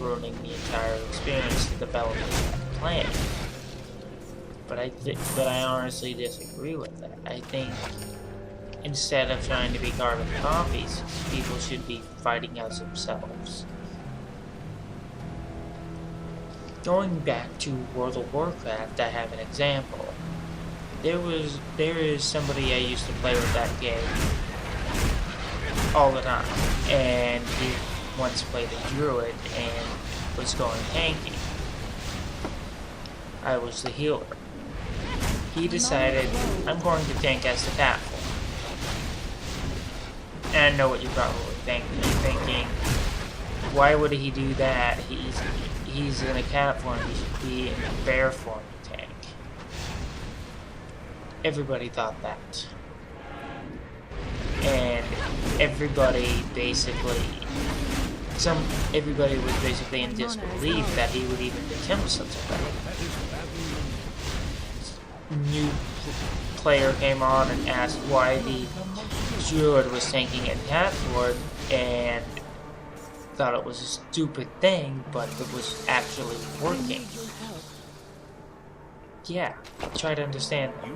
ruining the entire experience to develop the plan. But I honestly disagree with that. I think instead of trying to be carbon copies, people should be fighting as themselves. Going back to World of Warcraft, I have an example. There is somebody I used to play with that game all the time, and he once played a druid and was going tanky. I was the healer. He decided, I'm going to tank as the cat form. And I know what you're probably thinking. You're thinking, why would he do that? He's in a cat form, he should be in a bear form tank. Everybody thought that. And everybody was basically in disbelief that he would even attempt such a thing. New player came on and asked why the druid was tanking at Catford and thought it was a stupid thing, but it was actually working. Yeah, try to understand that.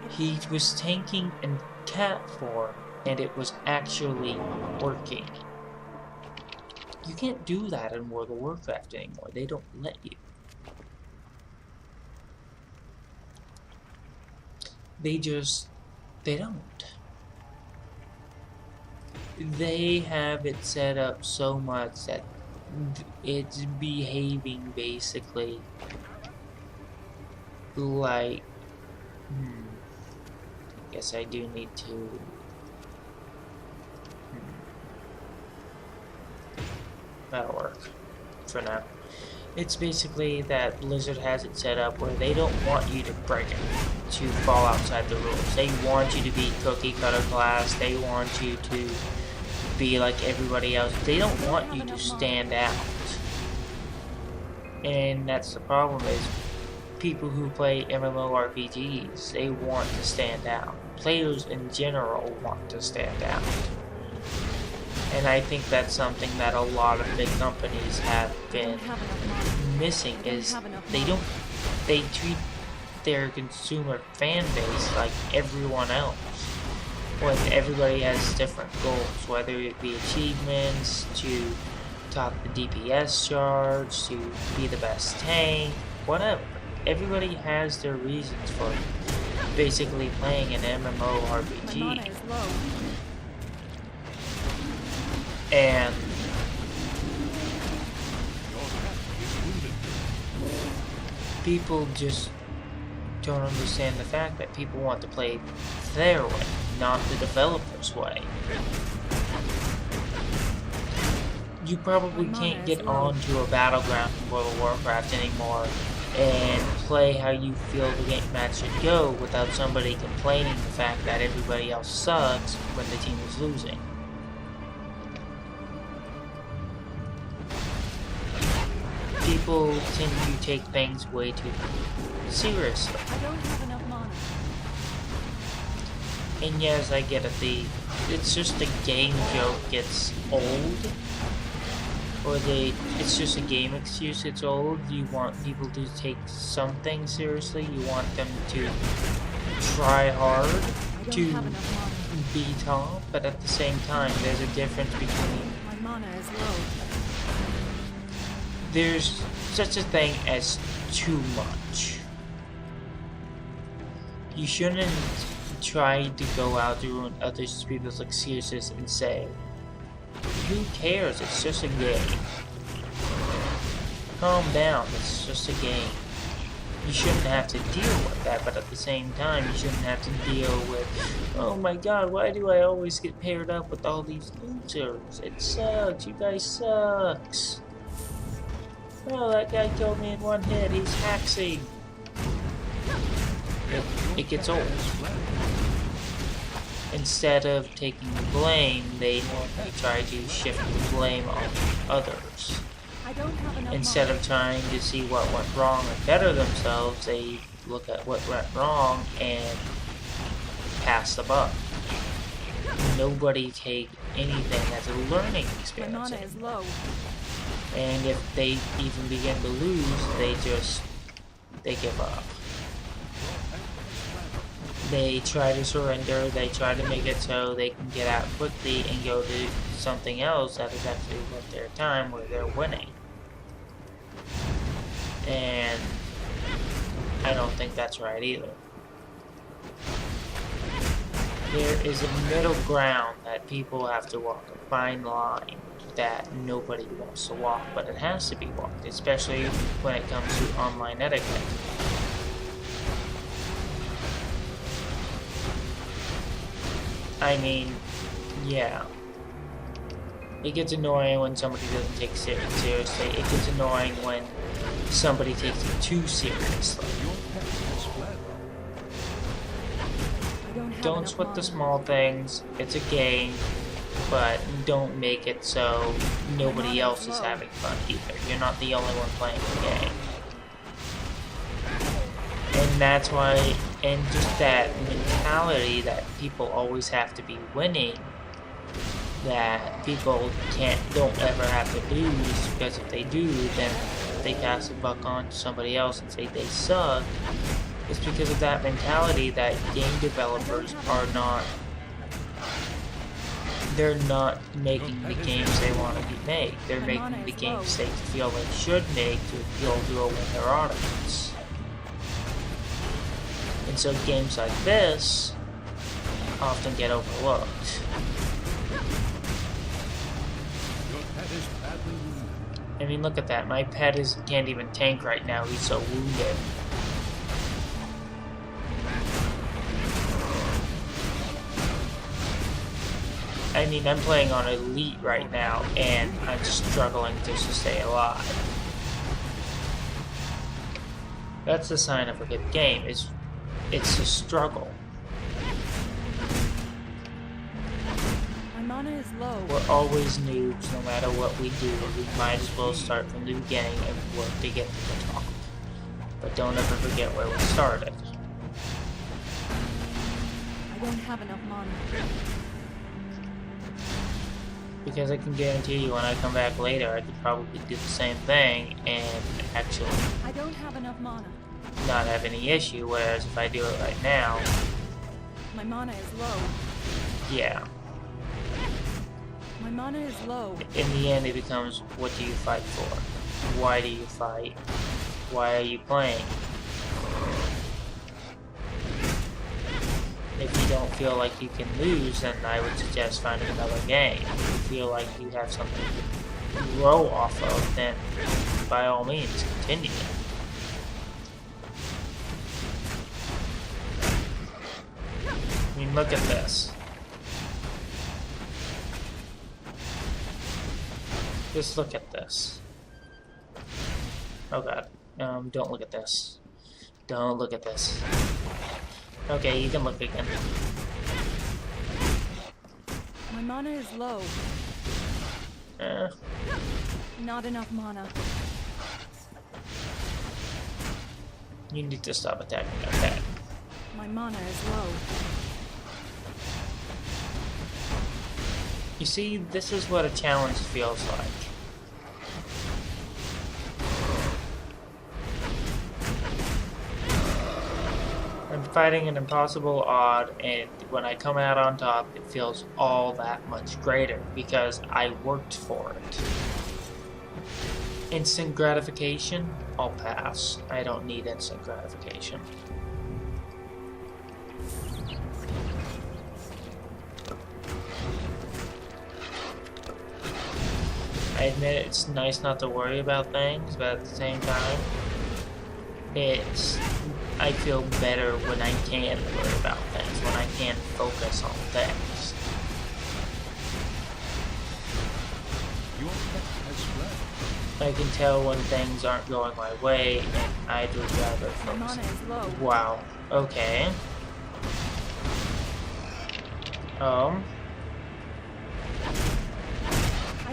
He was tanking in cat form and it was actually working. You can't do that in World of Warcraft anymore. They don't let you. They don't. They have it set up so much that it's behaving basically like, I guess I do need to, that'll work for now. It's basically that Blizzard has it set up where they don't want you to break it, to fall outside the rules. They want you to be cookie cutter class, they want you to be like everybody else. They don't want you to stand out. And that's the problem, is people who play MMORPGs, they want to stand out. Players in general want to stand out. And I think that's something that a lot of big companies have been missing, is they treat their consumer fan base like everyone else, when everybody has different goals, whether it be achievements, to top the DPS charge, to be the best tank, whatever. Everybody has their reasons for basically playing an MMORPG. And people just don't understand the fact that people want to play their way, not the developer's way. You probably can't get onto a battleground in World of Warcraft anymore and play how you feel the game match should go without somebody complaining the fact that everybody else sucks when the team is losing. People tend to take things way too seriously. I don't have enough mana. And yes, I get it, it's just a game joke gets old. Or it's just a game excuse, it's old. You want people to take something seriously, you want them to try hard to be top, but at the same time, there's a difference between... My mana is low. There's such a thing as too much. You shouldn't try to go out to ruin other people's excuses and say, who cares, it's just a game. Calm down, it's just a game. You shouldn't have to deal with that, but at the same time, you shouldn't have to deal with, oh my god, why do I always get paired up with all these losers? It sucks, you guys sucks. Oh, that guy killed me in one hit, he's haxing. It gets old. Instead of taking the blame, they try to shift the blame on others. Instead of trying to see what went wrong and better themselves, they look at what went wrong and pass the buck. Nobody take anything as a learning experience. My mana is low. And if they even begin to lose, they give up. They try to surrender, they try to make it so they can get out quickly and go to something else that is actually worth their time where they're winning. And I don't think that's right either. There is a middle ground that people have to walk, a fine line that nobody wants to walk, but it has to be walked, especially when it comes to online etiquette. I mean, yeah. It gets annoying when somebody doesn't take it seriously. It gets annoying when somebody takes it too seriously. Don't sweat the small things. It's a game, but don't make it so nobody else is having fun either. You're not the only one playing the game. And that's why, and just that mentality that people always have to be winning, that people don't ever have to lose, because if they do, then they pass the buck on to somebody else and say they suck. It's because of that mentality that game developers are not, they're not making the games they want to be made. They're making the games they feel they should make to appeal to a wider audience. And so games like this often get overlooked. I mean, look at that. My pet can't even tank right now. He's so wounded. I mean, I'm playing on Elite right now, and I'm struggling just to stay alive. That's the sign of a good game. It's a struggle. My mana is low. We're always noobs, no matter what we do. We might as well start from the beginning and work to get to the top. But don't ever forget where we started. I don't have enough mana. Because I can guarantee you when I come back later, I could probably do the same thing and actually I don't have enough mana. not have any issue, whereas if I do it right now, My mana is low. yeah. My mana is low. In the end, it becomes, what do you fight for? Why do you fight? Why are you playing? If you don't feel like you can lose, then I would suggest finding another game. If you feel like you have something to grow off of, then by all means, continue. I mean, look at this. Just look at this. Oh god. Don't look at this. Don't look at this. Okay, you can look again. My mana is low. Not enough mana. You need to stop attacking that pet. My mana is low. You see, this is what a challenge feels like. I'm fighting an impossible odd, and when I come out on top, it feels all that much greater because I worked for it. Instant gratification? I'll pass. I don't need instant gratification. I admit it's nice not to worry about things, but at the same time, I feel better when I can worry about things, when I can focus on things. I can tell when things aren't going my way, and I'd rather focus. My mana is low. Wow. Okay. I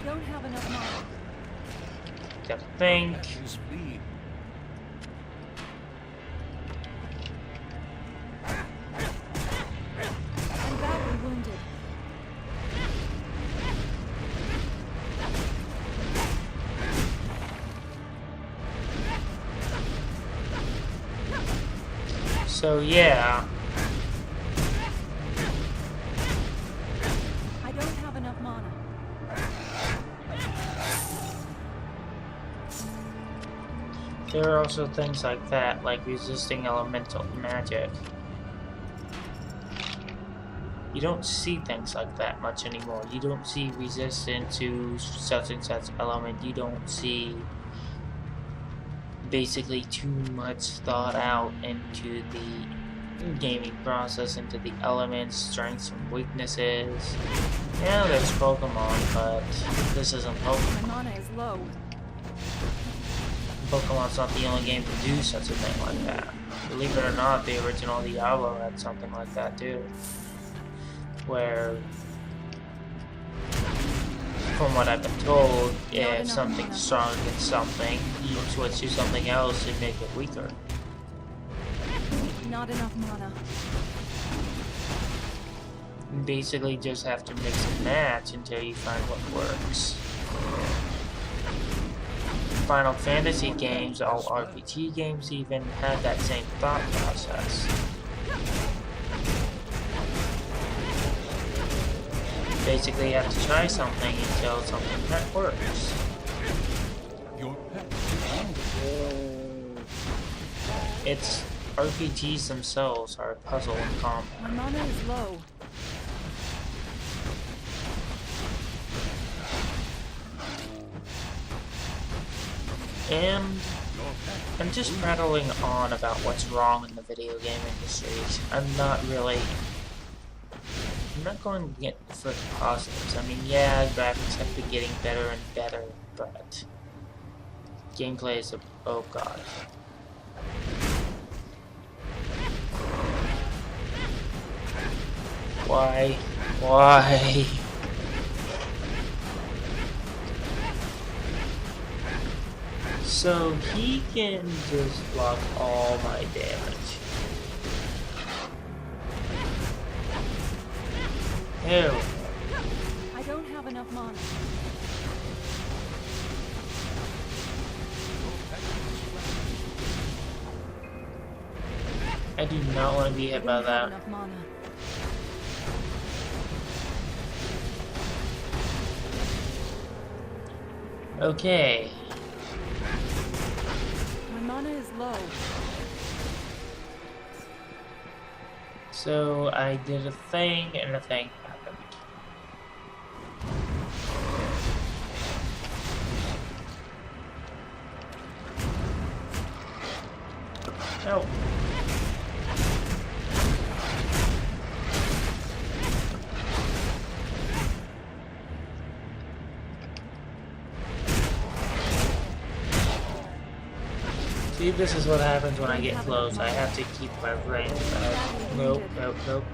don't have enough mana. Gotta think. I'm badly wounded. So yeah. I don't have enough mana. There are also things like that, like resisting elemental magic. You don't see things like that much anymore. You don't see resistance to such and such element. You don't see basically too much thought out into the gaming process, into the elements, strengths and weaknesses. Yeah, there's Pokemon, but this isn't Pokemon. My mana is low. Pokemon's not the only game to do such a thing like that. Believe it or not, the original Diablo had something like that too. Where, from what I've been told, if something's strong against something, you switch to something else and make it weaker. Not enough mana. You basically just have to mix and match until you find what works. Final Fantasy games, all RPG games even, had that same thought process. Basically, you have to try something until something that works. It's RPGs themselves are a puzzle in combat. My mana is low. And I'm just prattling on about what's wrong in the video game industry. I'm not going to get for the positives. I mean, yeah, graphics have been getting better and better, but gameplay is oh god. Why? Why? So he can just block all my damage. Ew. I don't have enough mana. I do not want to be hit by that. Enough mana. Okay. My mana is low. So I did a thing and a thing happened. Oh. See, this is what happens when I get close. I have to keep my range back. Nope, nope, nope.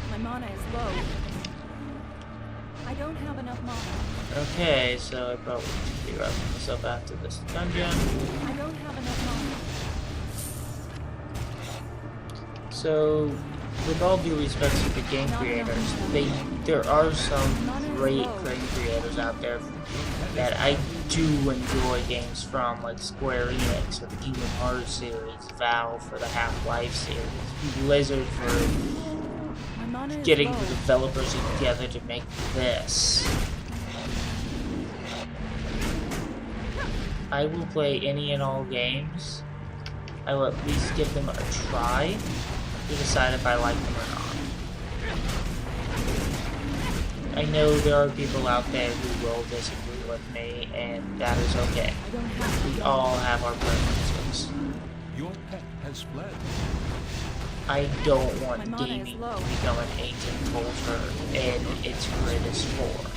My mana is low. I don't have enough mana. Okay, so I probably should be wrapping myself after this dungeon. I don't have enough mana. So, with all due respect to the game creators, there are some great creators out there that I do enjoy games from, like Square Enix for the Kingdom Hearts series, Valve for the Half-Life series, Blizzard for getting the developers together to make this. I will play any and all games. I will at least give them a try to decide if I like them or not. I know there are people out there who will disagree with me, and that is okay. We all have our preferences. Your pet has fled. I don't want gaming to become an ancient culture, and its greatest form.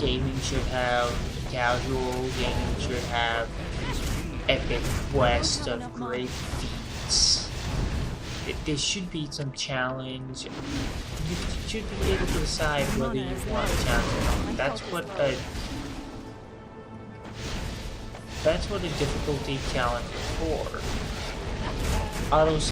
Gaming should have casual, gaming should have epic quests of great feats. There should be some challenge. You should be able to decide whether you want a challenge or not. That's what a difficulty challenge is for. Auto